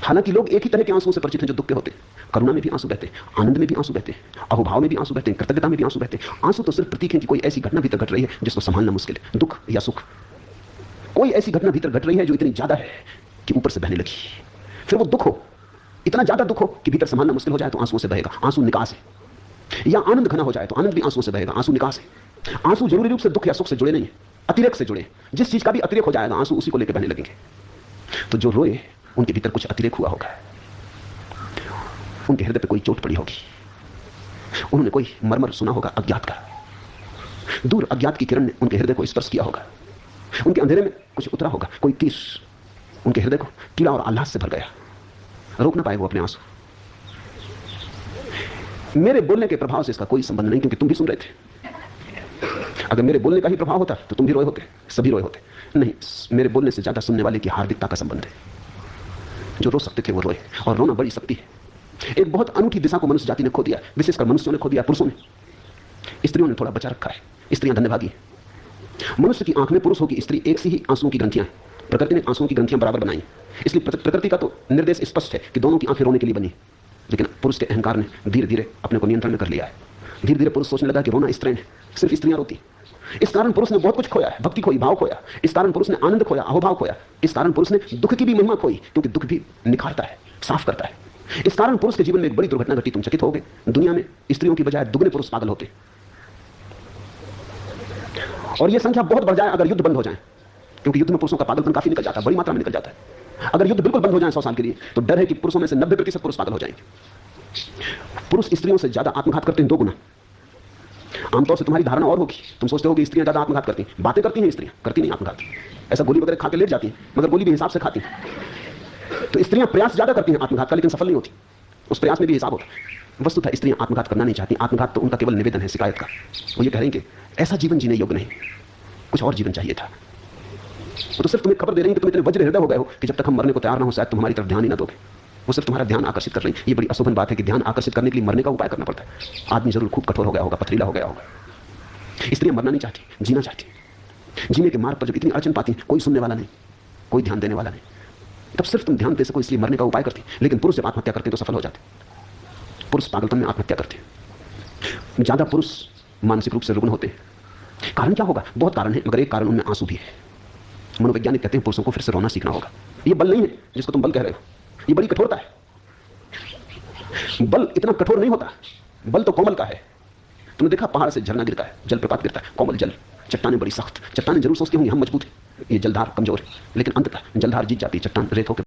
हालांकि लोग एक ही तरह के आंसुओं से परिचित हैं जो दुख के होते हैं। करुणा में भी आंसू बहते हैं, आनंद में भी आंसू बहते हैं, अहोभाव में भी आंसू बहते हैं, कृतज्ञता में भी आंसू बहते हैं। आंसू तो सिर्फ प्रतीक है कि कोई ऐसी घटना भीतर घट रही है जिसको संभालना मुश्किल है, दुख या सुख। कोई ऐसी घटना भीतर घट रही है जो इतनी ज्यादा है कि ऊपर से बहने लगी, फिर वो दुख हो, इतना ज्यादा दुख हो कि भीतर संभालना मुश्किल हो जाए तो आंसुओं से बहेगा, आंसू निकास है। या आनंद घना हो जाए तो आनंद भी आंसुओं से बहेगा, आंसू निकास है। आंसू जरूरी रूप से दुख या सुख से जुड़े नहीं है, अतिरेक से जुड़े। जिस चीज का भी अतिरेक हो जाएगा आंसू उसी को लेकर बहने लगेंगे। तो जो रोए उनके भीतर कुछ अतिरेक हुआ होगा, उनके हृदय पे कोई चोट पड़ी होगी, उन्होंने कोई मर्मर सुना होगा अज्ञात का, दूर अज्ञात की किरण ने उनके हृदय को स्पर्श किया होगा, उनके अंधेरे में कुछ उतरा होगा, कोई तीर उनके हृदय को कीड़ा और आह्लाद से भर गया, रोक ना पाए वो अपने आंसू। मेरे बोलने के प्रभाव से इसका कोई संबंध नहीं, क्योंकि तुम भी सुन रहे थे। अगर मेरे बोलने का ही प्रभाव होता तो तुम भी रोए होते, सभी रोए होते। नहीं, मेरे बोलने से ज्यादा सुनने वाले की हार्दिकता का संबंध है। जो रो सकते थे वो रोए, और रोना बड़ी शक्ति है। एक बहुत अनूठी दिशा को मनुष्य जाति ने खो दिया, विशेषकर मनुष्यों ने खो दिया, पुरुषों ने। स्त्रियों ने थोड़ा बचा रखा है, स्त्रियां धन्यभागी हैं। मनुष्य की आंख में पुरुष हो कि स्त्री एक सी ही आंसुओं की ग्रंथियां हैं। प्रकृति ने आंसुओं की ग्रंथियां बराबर बनाई, इसलिए प्रकृति का तो निर्देश स्पष्ट है कि दोनों की आंखें रोने के लिए बनी। लेकिन पुरुष के अहंकार ने धीरे धीरे अपने को नियंत्रण में कर लिया है। धीरे धीरे पुरुष सोचने लगा कि रोना स्त्रीण है, सिर्फ स्त्रियां रोती। इस कारण पुरुष ने बहुत कुछ खोया है, भक्ति खोई, भाव खोया। इस कारण पुरुष ने आनंद खोया, अहोभाव खोया। इस कारण पुरुष ने दुख की भी महिमा खोई, क्योंकि दुख भी निखारता है, साफ करता है। इस कारण पुरुष के जीवन में एक बड़ी दुर्घटना घटी। तुम चकित होगे, दुनिया में स्त्रियों की बजाय दुगने पुरुष पागल होते, और यह संख्या बहुत बढ़ जाए अगर युद्ध बंद हो जाए, क्योंकि युद्ध में पुरुषों का पागलपन काफी निकल जाता है, बड़ी मात्रा में निकल जाता है। अगर युद्ध बिल्कुल बंद हो जाए 100 साल के लिए, तो डर है कि पुरुषों में से 90% पुरुष पागल हो जाएंगे। पुरुष स्त्रियों से ज्यादा आत्मघात करते हैं 2 गुना। आमतौर से तुम्हारी धारणा और होगी, तुम सोचते हो कि स्त्रियां ज्यादा आत्मघात करती हैं। बातें करती हैं स्त्रियां, करती नहीं आत्मघात। ऐसा गोली वगैरह खा के लेट जाती हैं, मगर गोली भी हिसाब से खाती हैं। तो स्त्रियां प्रयास ज्यादा करती हैं आत्मघात का, लेकिन सफल नहीं होती। उस प्रयास में भी हिसाब होता है। वस्तुतः स्त्रियां आत्मघात करना नहीं चाहती, आत्मघात तो उनका केवल निवेदन है, शिकायत का। वो ये कह रही कि ऐसा जीवन जीने योग्य नहीं, कुछ और जीवन चाहिए था। वो तो सिर्फ तुम्हें खबर दे रही है कि तुम इतने वज्र हृदय हो गए हो कि जब तक हम मरने को तैयार ना हो शायद तुम हमारी तरफ ध्यान ही ना दोगे। वो सिर्फ तुम्हारा ध्यान आकर्षित कर रही है। ये बड़ी अशोभन बात है कि ध्यान आकर्षित करने के लिए मरने का उपाय करना पड़ता है। आदमी जरूर खूब कठोर हो गया होगा, पथरीला हो गया होगा। स्त्रियां मरना नहीं चाहती, जीना चाहती। जीने के मार्ग पर जब इतनी अड़चन पाती, कोई सुनने वाला नहीं, कोई ध्यान देने वाला नहीं, तब सिर्फ तुम ध्यान दे सको इसलिए मरने का उपाय करती। लेकिन पुरुष जब आत्महत्या करते तो सफल हो जाते। पुरुष पागलपन में आत्महत्या करते। ज्यादा पुरुष मानसिक रूप से रुग्ण होते हैं। कारण क्या होगा? बहुत कारण है, मगर एक कारण उनमें आंसू भी है। मनोवैज्ञानिक कहते हैं पुरुषों को फिर से रोना सीखना होगा। ये बल नहीं है जिसको तुम बल कह रहे हो, ये बड़ी कठोरता है। बल इतना कठोर नहीं होता, बल तो कोमल का है। तुमने देखा पहाड़ से झरना गिरता है, जलप्रपात गिरता है, कोमल जल। चट्टानें बड़ी सख्त, चट्टानें जरूर सोचती होंगी हम मजबूत हैं, ये जलधार कमजोर है, लेकिन अंततः जलधार जीत जाती है, चट्टान रेत होकर